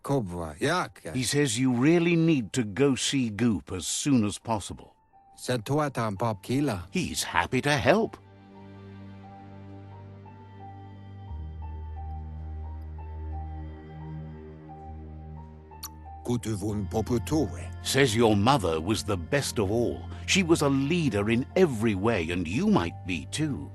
POKBURR, jak? He says you really need to go see Goop as soon as possible. Sen tuetaan Bob Kila. He's happy to help. Kutuvun poputue. Says your mother was the best of all. She was a leader in every way, and you might be too.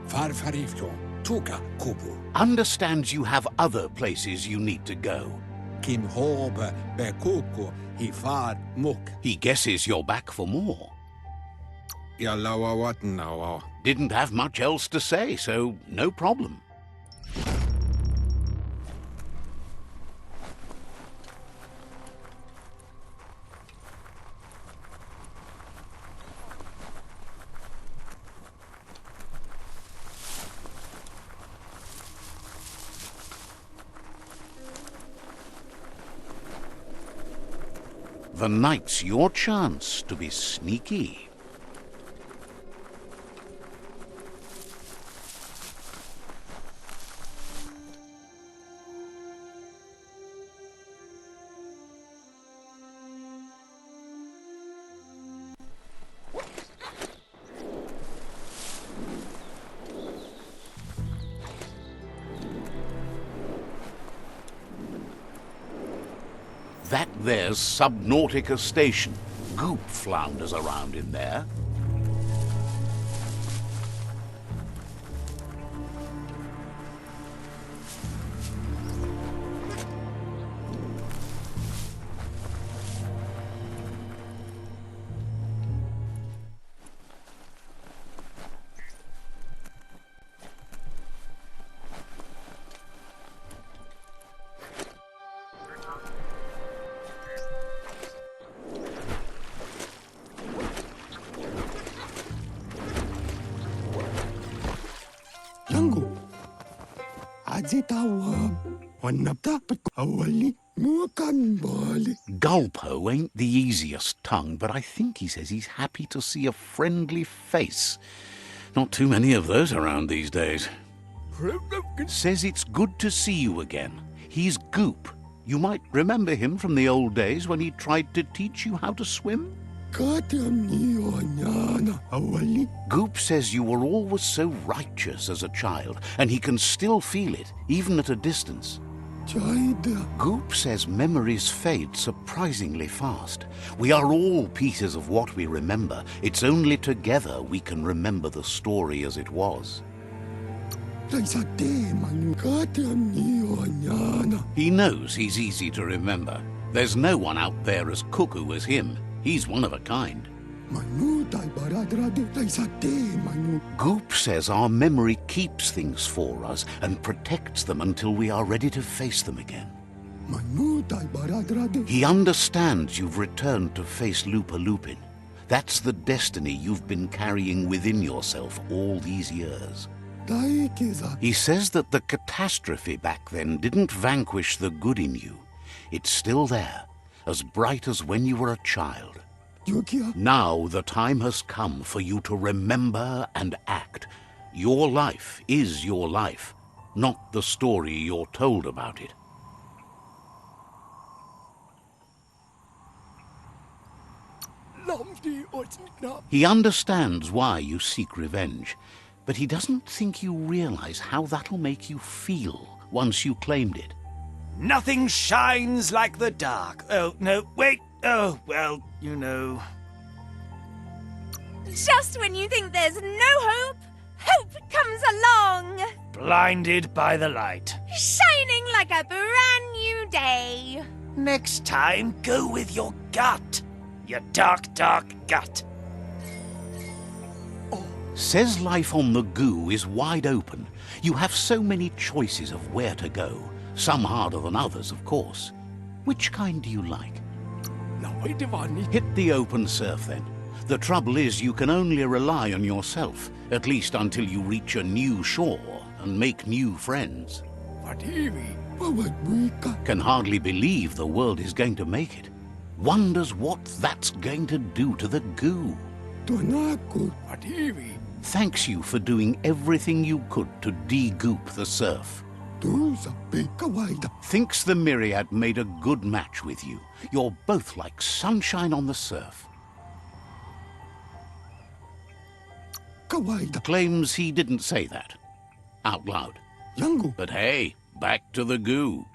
Farfariflo, tuka kubu. Understands you have other places you need to go. Kim hobe bekuku hifar muk. He guesses you're back for more. Yallawa watnawa. Didn't have much else to say, so no problem. The night's your chance to be sneaky. That there's SUBNAUTICA Station. Goop flounders around in there. Lango. Adzitawa. Wanaptapat awali. Mukan bali. Gulpo ain't the easiest tongue, but I think he says he's happy to see a friendly face. Not too many of those around these days. Says it's good to see you again. He's Goop. You might remember him from the old days when he tried to teach you how to swim. Goop says you were always so righteous as a child, and he can still feel it, even at a distance. Goop says memories fade surprisingly fast. We are all pieces of what we remember. It's only together we can remember the story as it was. He knows he's easy to remember. There's no one out there as cuckoo as him. He's one of a kind. Goop says our memory keeps things for us and protects them until we are ready to face them again. He understands you've returned to face Lupa Lupin. That's the destiny you've been carrying within yourself all these years. He says that the catastrophe back then didn't vanquish the good in you. It's still there, as bright as when you were a child. Now the time has come for you to remember and act. Your life is your life, not the story you're told about it. He understands why you seek revenge, but he doesn't think you realize how that'll make you feel once you claimed it. Nothing shines like the dark. Oh, no, wait. Oh, well, you know. Just when you think there's no hope, hope comes along. Blinded by the light. Shining like a brand new day. Next time, go with your gut. Your dark, dark gut. Says life on the goo is wide open. You have so many choices of where to go. Some harder than others, of course. Which kind do you like? Hit the open surf, then. The trouble is you can only rely on yourself, at least until you reach a new shore and make new friends. Can hardly believe the world is going to make it. Wonders what that's going to do to the goo. Thanks you for doing everything you could to de-goop the surf. Thinks the Myriad made a good match with you. You're both like sunshine on the surf. Claims he didn't say that out loud. But hey, back to the goo.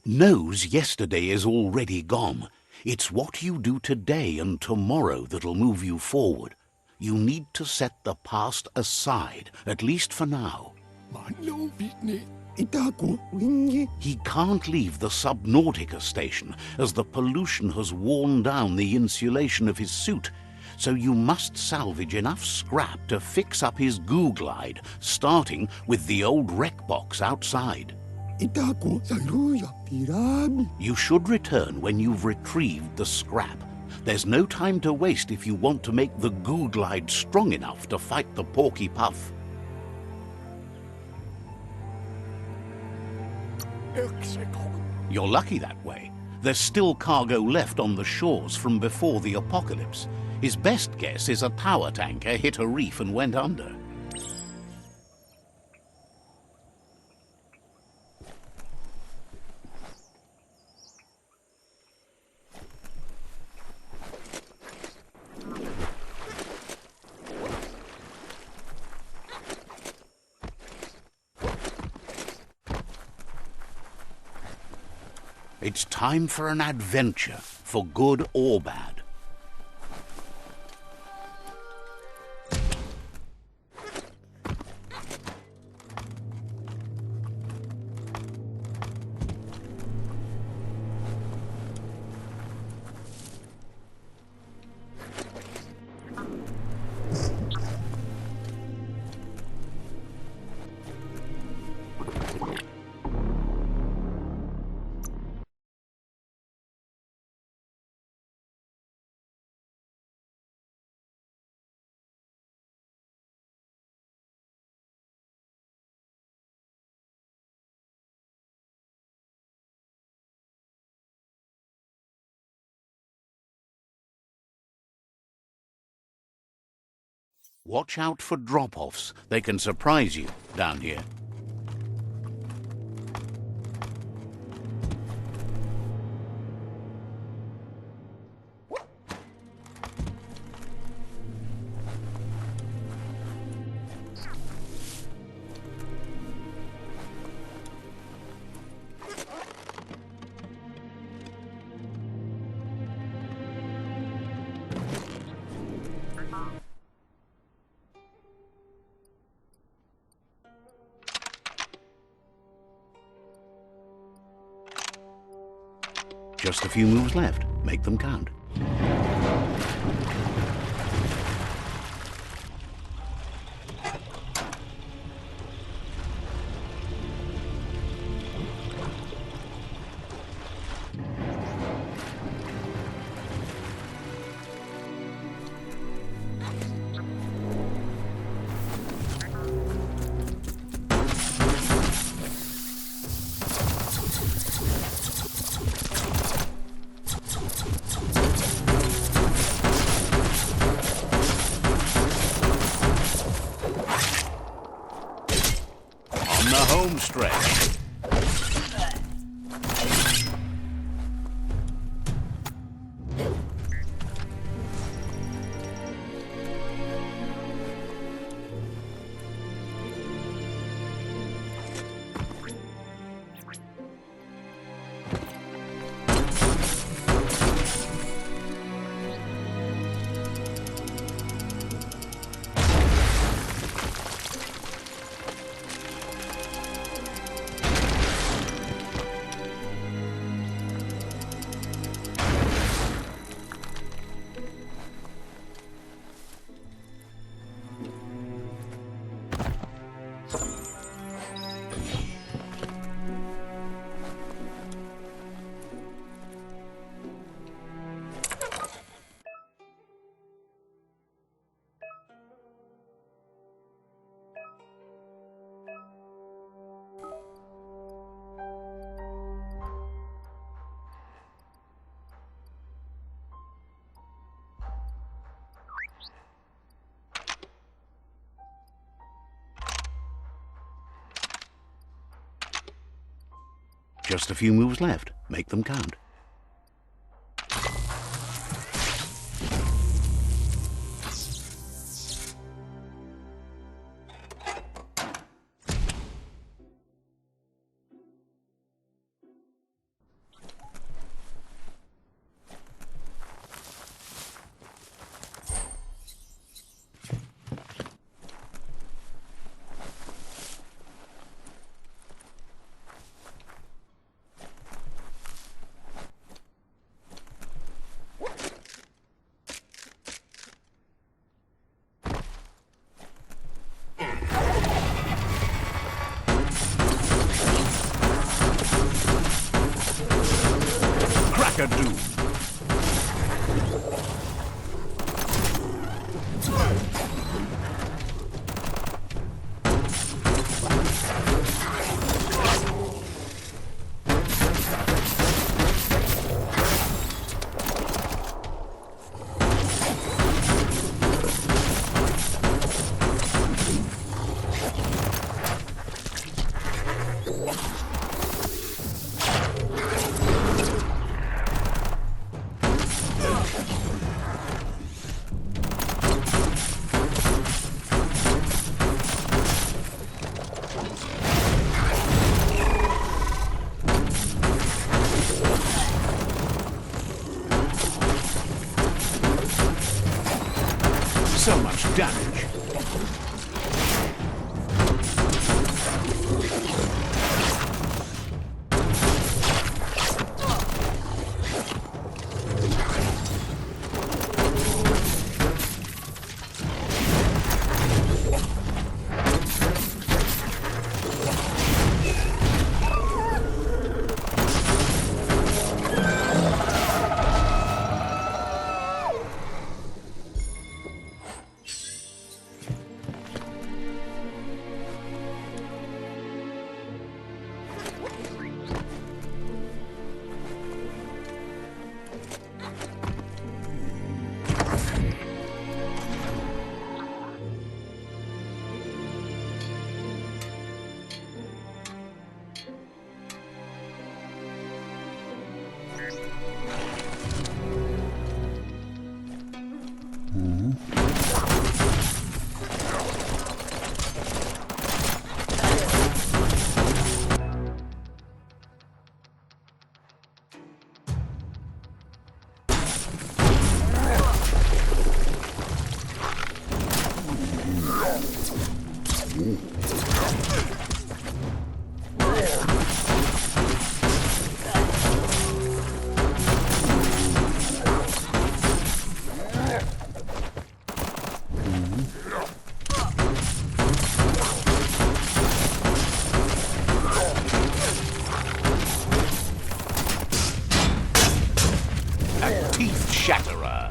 Knows yesterday is already gone. It's what you do today and tomorrow that'll move you forward. You need to set the past aside, at least for now. He can't leave the SUBNAUTICA station, as the pollution has worn down the insulation of his suit, so you must salvage enough scrap to fix up his goo glide, starting with the old wreck box outside. You should return when you've retrieved the scrap. There's no time to waste if you want to make the goo glide strong enough to fight the Porky Puff. You're lucky that way. There's still cargo left on the shores from before the apocalypse. His best guess is a power tanker hit a reef and went under. It's time for an adventure, for good or bad. Watch out for drop-offs. They can surprise you down here. Just a few moves left. Make them count. Home stretch. Just a few moves left. Make them count. Crack-a-doom. So much damage. Teeth Shatterer.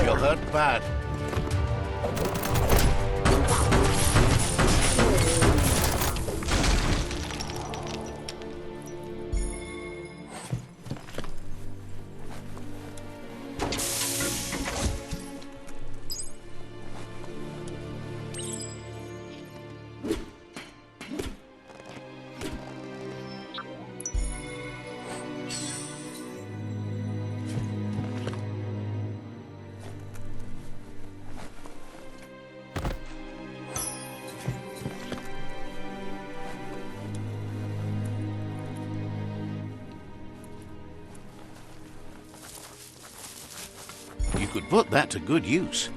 You're hurt bad. Could put that to good use.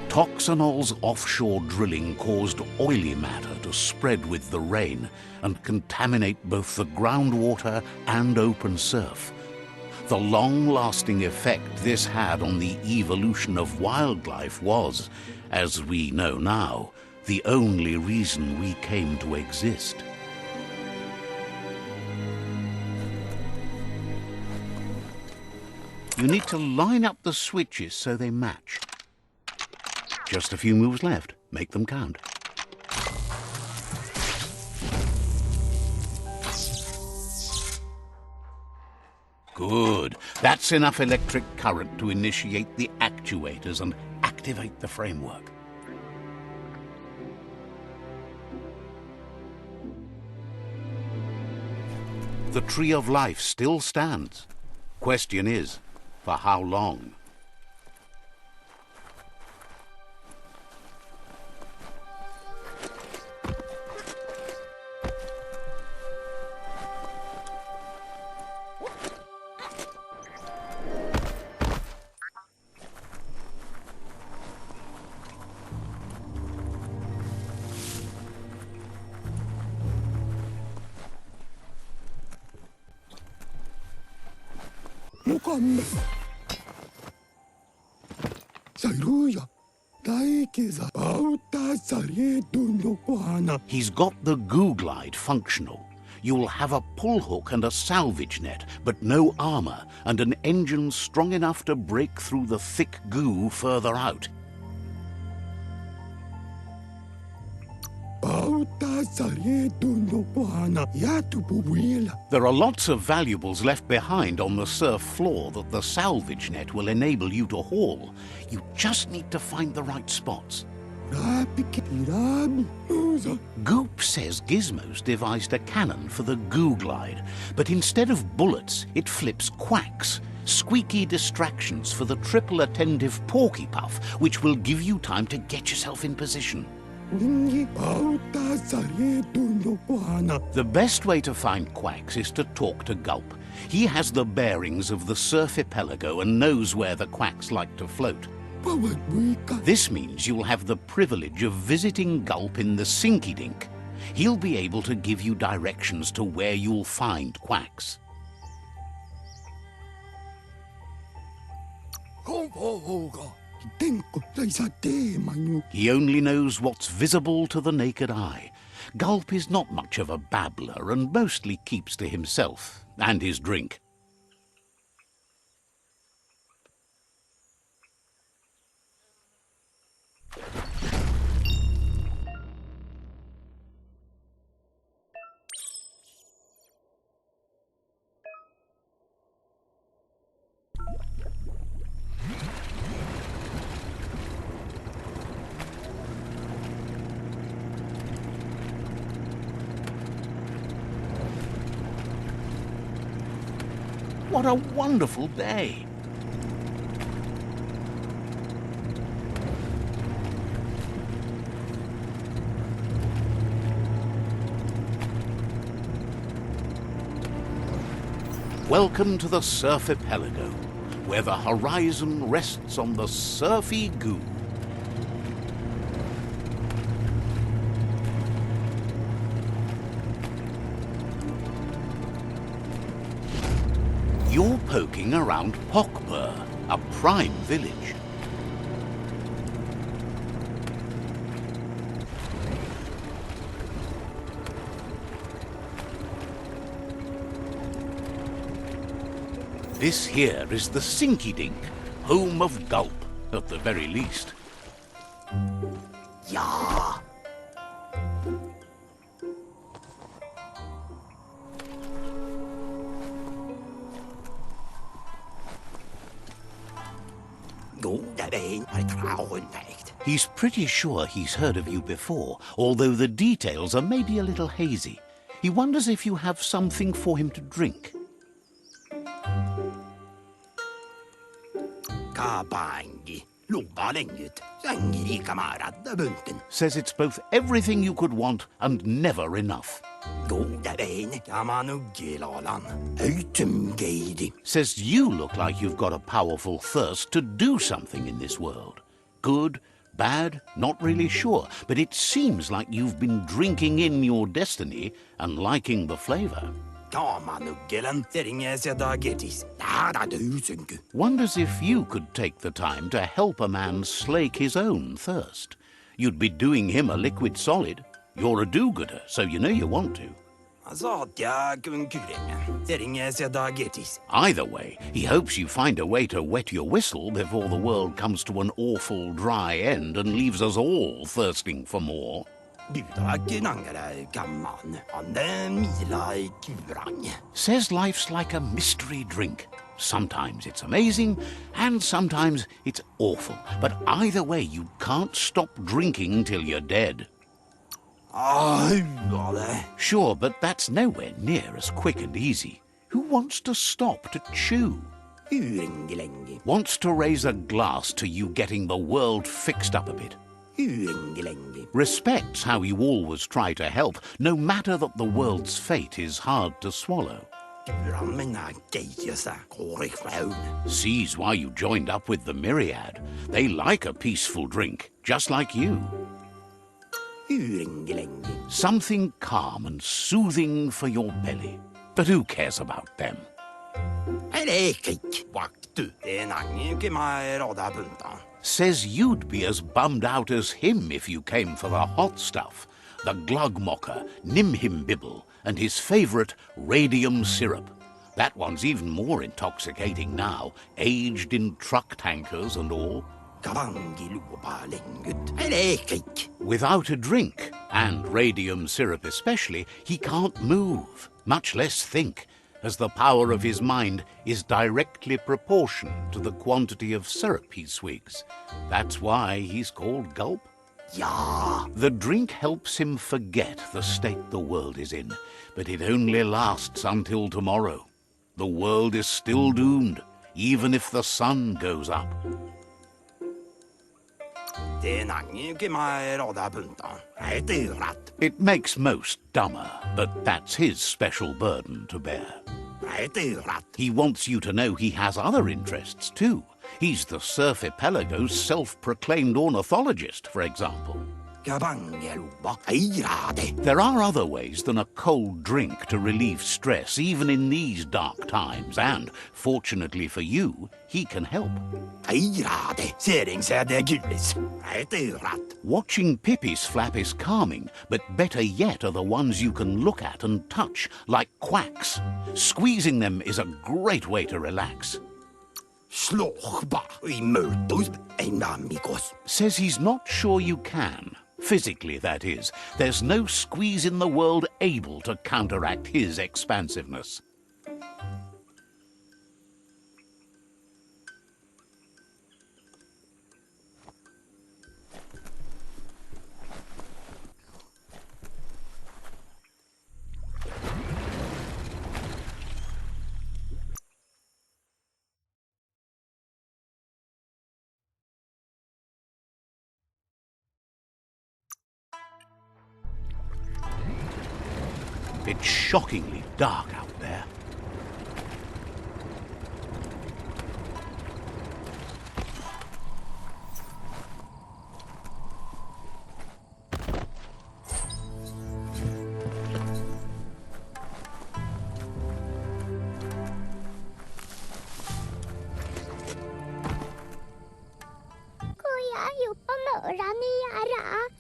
Toxanol's offshore drilling caused oily matter to spread with the rain and contaminate both the groundwater and open surf. The long-lasting effect this had on the evolution of wildlife was, as we know now, the only reason we came to exist. You need to line up the switches so they match. Just a few moves left. Make them count. Good. That's enough electric current to initiate the actuators and activate the framework. The Tree of Life still stands. Question is, for how long? He's got the goo glide functional. You'll have a pull hook and a salvage net, but no armor, and an engine strong enough to break through the thick goo further out. There are lots of valuables left behind on the surf floor that the salvage net will enable you to haul. You just need to find the right spots. Goop says Gizmo's devised a cannon for the goo glide, but instead of bullets, it flips quacks, squeaky distractions for the triple attentive porky puff, which will give you time to get yourself in position. The best way to find quacks is to talk to Gulp. He has the bearings of the SURFIPELAGO and knows where the quacks like to float. This means you'll have the privilege of visiting Gulp in the Sinky Dink. He'll be able to give you directions to where you'll find quacks. He only knows what's visible to the naked eye. Gulp is not much of a babbler and mostly keeps to himself and his drink. What a wonderful day! Welcome to the SURFIPELAGO, where the horizon rests on the surfy goo. You're poking around POKBURR, a prime village. This here is the Sinky Dink, home of Gulp, at the very least. Yeah. He's pretty sure he's heard of you before, although the details are maybe a little hazy. He wonders if you have something for him to drink. Says it's both everything you could want and never enough. Says you look like you've got a powerful thirst to do something in this world. Good, bad, not really sure, but it seems like you've been drinking in your destiny and liking the flavor. Wonders if you could take the time to help a man slake his own thirst. You'd be doing him a liquid solid. You're a do-gooder, so you know you want to. Either way, he hopes you find a way to wet your whistle before the world comes to an awful dry end and leaves us all thirsting for more. Says life's like a mystery drink. Sometimes it's amazing, and sometimes it's awful. But either way, you can't stop drinking till you're dead. Sure, but that's nowhere near as quick and easy. Who wants to stop to chew? Wants to raise a glass to you getting the world fixed up a bit. Respects how you always try to help, no matter that the world's fate is hard to swallow. Sees why you joined up with the myriad. They like a peaceful drink, just like you. Something calm and soothing for your belly. But who cares about them? Says you'd be as bummed out as him if you came for the hot stuff. The glugmocker, Nimhimbibble, and his favourite radium syrup. That one's even more intoxicating now, aged in truck tankers and all. Without a drink, and radium syrup especially, he can't move, much less think, as the power of his mind is directly proportioned to the quantity of syrup he swigs. That's why he's called Gulp. The drink helps him forget the state the world is in, but it only lasts until tomorrow. The world is still doomed, even if the sun goes up. It makes most dumber, but that's his special burden to bear. He wants you to know he has other interests too. He's the SURFIPELAGO's self-proclaimed ornithologist, for example. There are other ways than a cold drink to relieve stress, even in these dark times, and, fortunately for you, he can help. Watching Pippi's flap is calming, but better yet are the ones you can look at and touch, like quacks. Squeezing them is a great way to relax. Says he's not sure you can. Physically, that is. There's no squeeze in the world able to counteract his expansiveness. It's shockingly dark out there.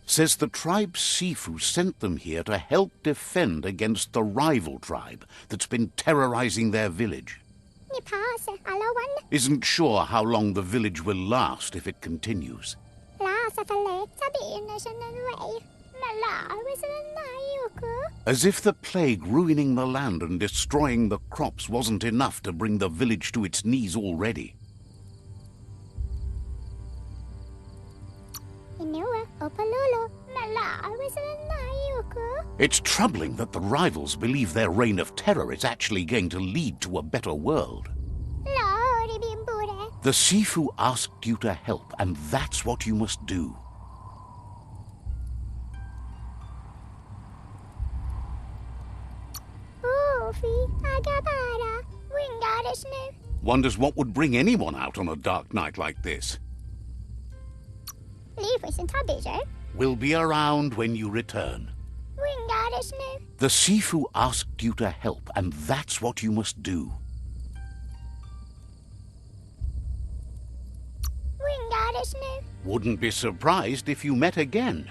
Says the tribe's Sifu sent them here to help defend against the rival tribe that's been terrorizing their village. Isn't sure how long the village will last if it continues. As if the plague ruining the land and destroying the crops wasn't enough to bring the village to its knees already. It's troubling that the rivals believe their reign of terror is actually going to lead to a better world. The Sifu asked you to help, and that's what you must do. Wonders what would bring anyone out on a dark night like this. We'll be around when you return. The Sifu asked you to help, and that's what you must do. Wouldn't be surprised if you met again.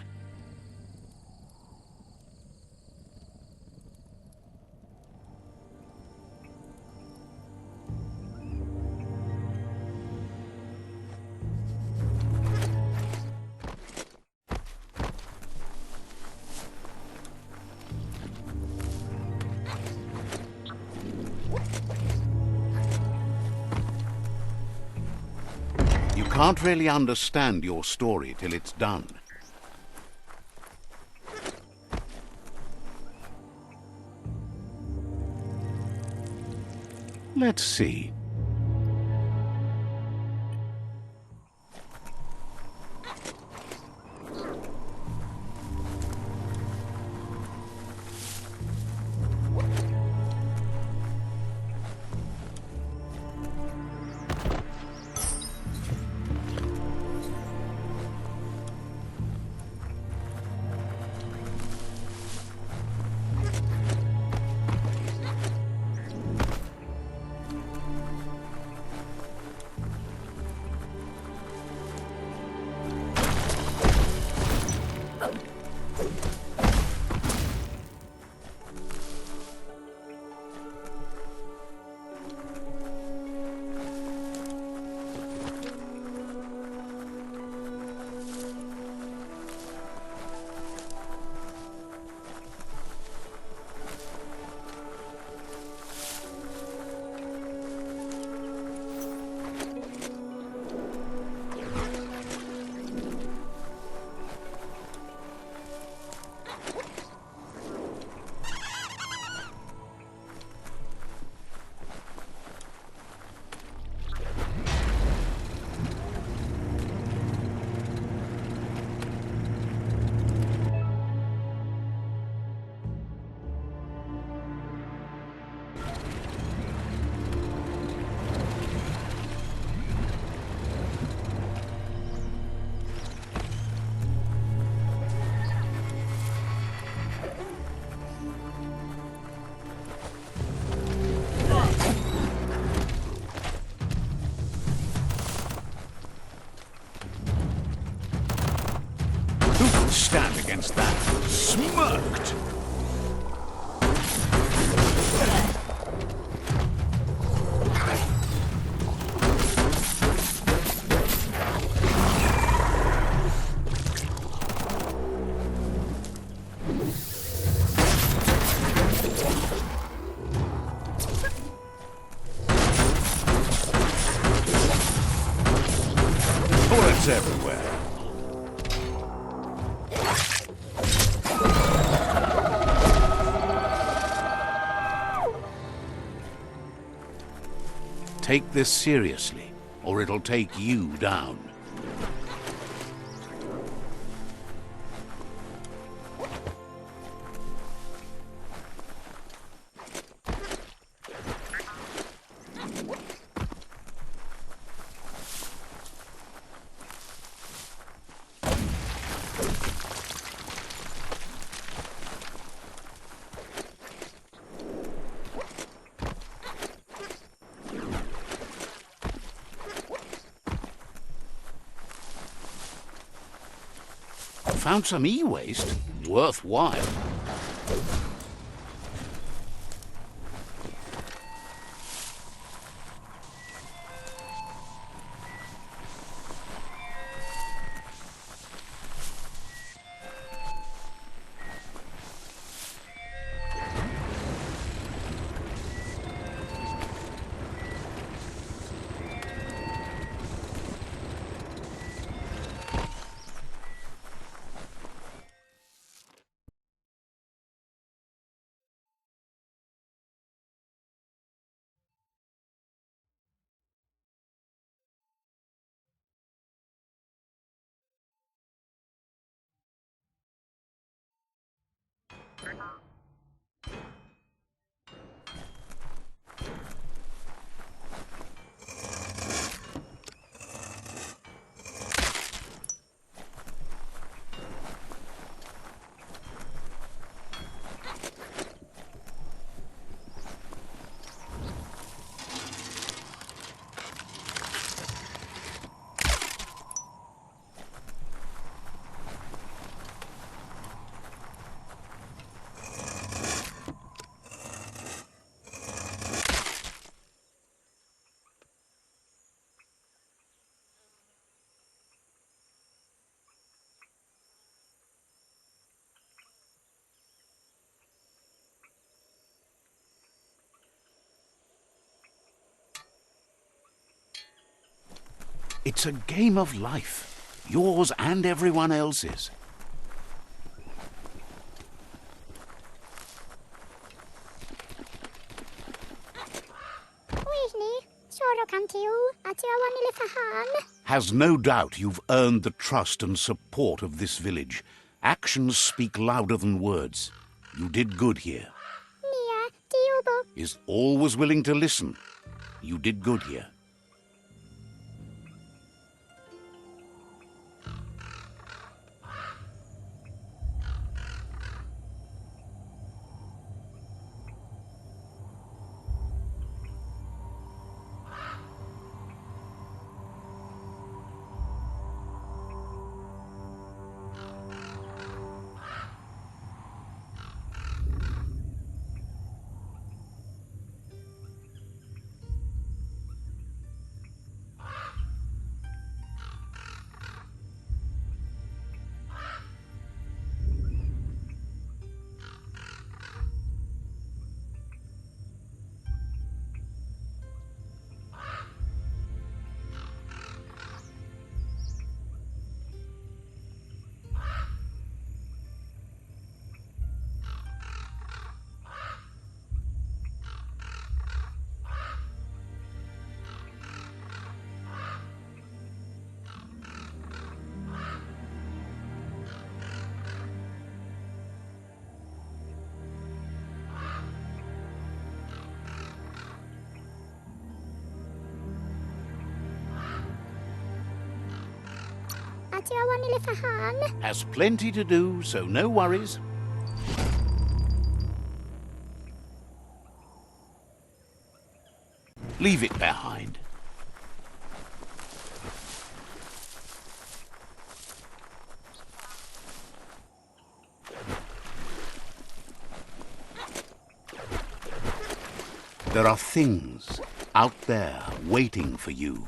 You can't really understand your story till it's done. Let's see. Stand against that. Smirked! Bullets everywhere. Take this seriously, or it'll take you down. Found some e-waste? Worthwhile. It's a game of life, yours and everyone else's. Has no doubt you've earned the trust and support of this village. Actions speak louder than words. You did good here. Is always willing to listen. You did good here. Has plenty to do, so no worries. Leave it behind. There are things out there waiting for you.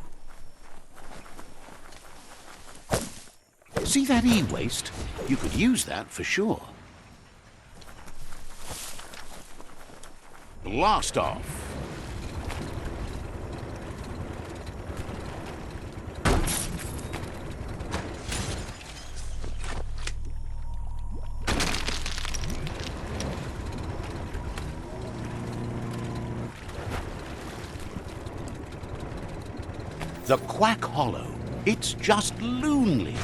See that e-waste? You could use that for sure. Blast off. The Quack Hollow. It's just lonely.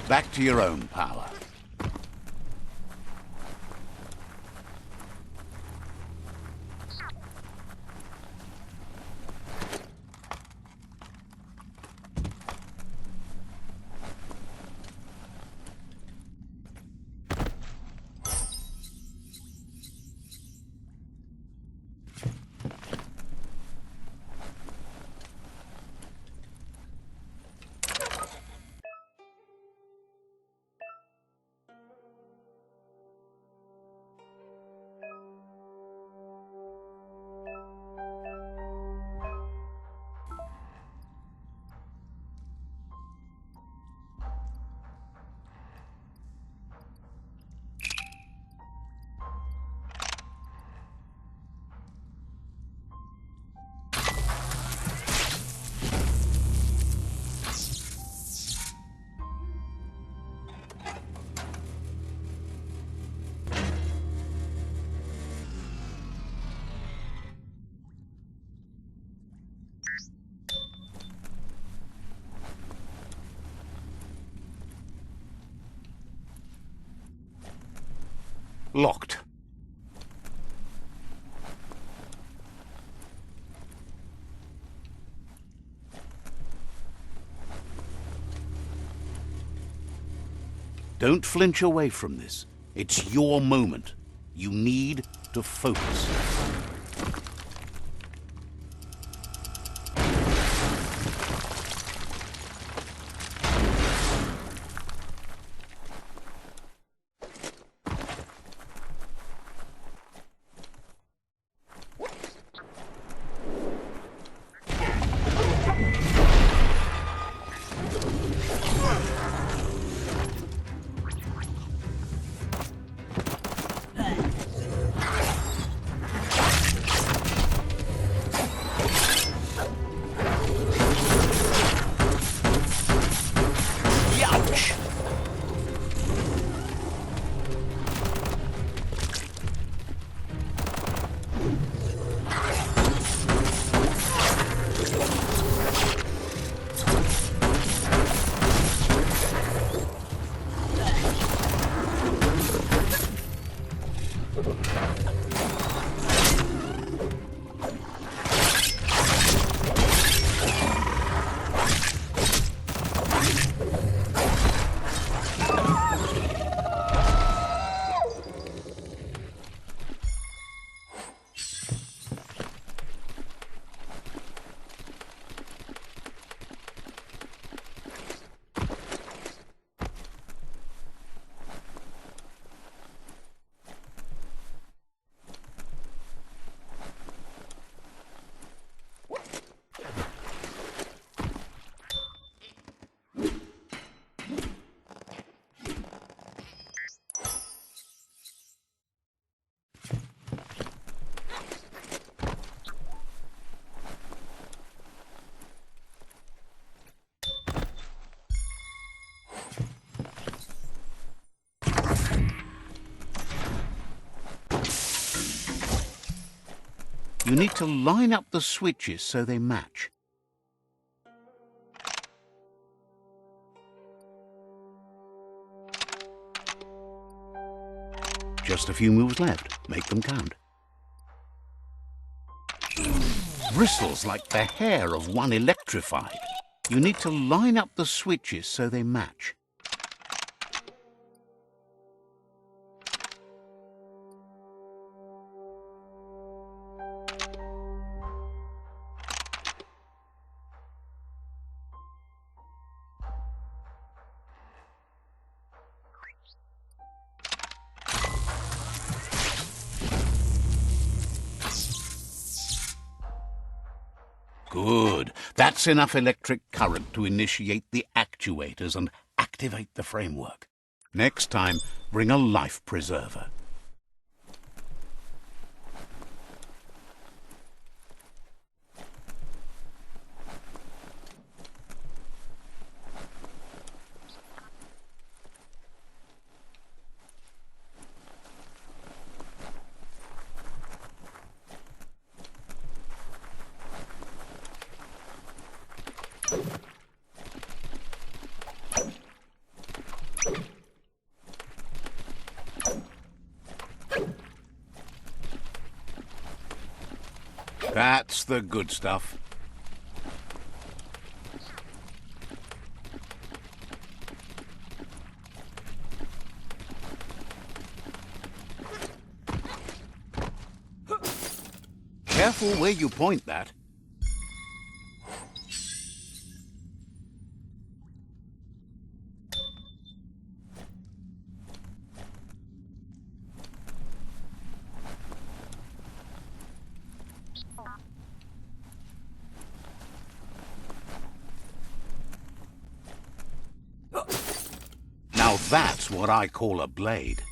Back to your own power. Locked. Don't flinch away from this. It's your moment. You need to focus. You need to line up the switches so they match. Just a few moves left. Make them count. Bristles like the hair of one electrified. You need to line up the switches so they match. Good. That's enough electric current to initiate the actuators and activate the framework. Next time, bring a life preserver. That's the good stuff. Careful where you point that. Now that's what I call a blade.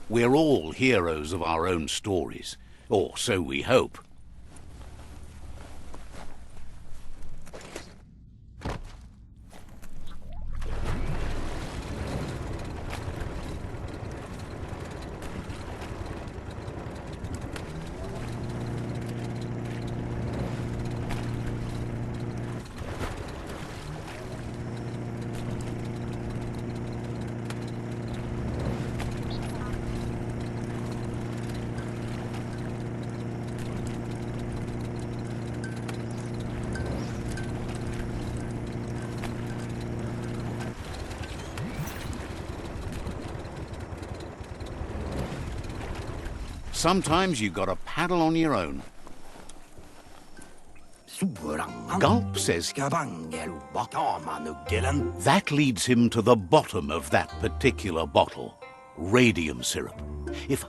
We're all heroes of our own stories, or so we hope. Sometimes you gotta paddle on your own. Gulp says that leads him to the bottom of that particular bottle. Radium syrup. If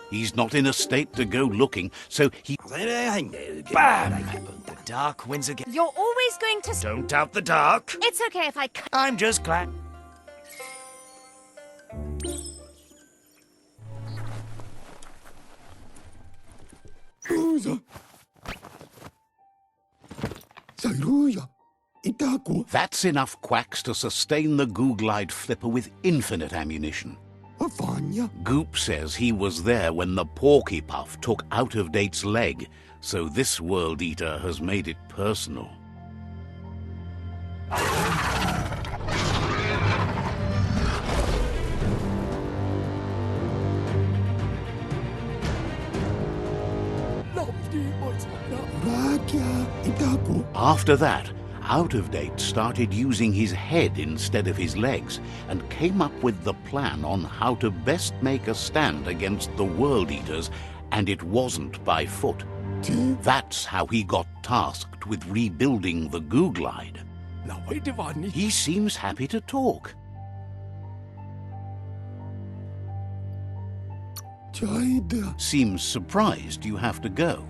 he's not in a state to go looking, so he... Bam! The dark wins again. You're always going to... Don't doubt the dark. It's okay if I... I'm just glad. That's enough quacks to sustain the Googlide flipper with infinite ammunition. Goop says he was there when the Porky Puff took Out-of-Date's leg, so this World Eater has made it personal. After that, Out-of-Date started using his head instead of his legs and came up with the plan on how to best make a stand against the World Eaters, and it wasn't by foot. That's how he got tasked with rebuilding the Googlide. He seems happy to talk. Seems surprised you have to go.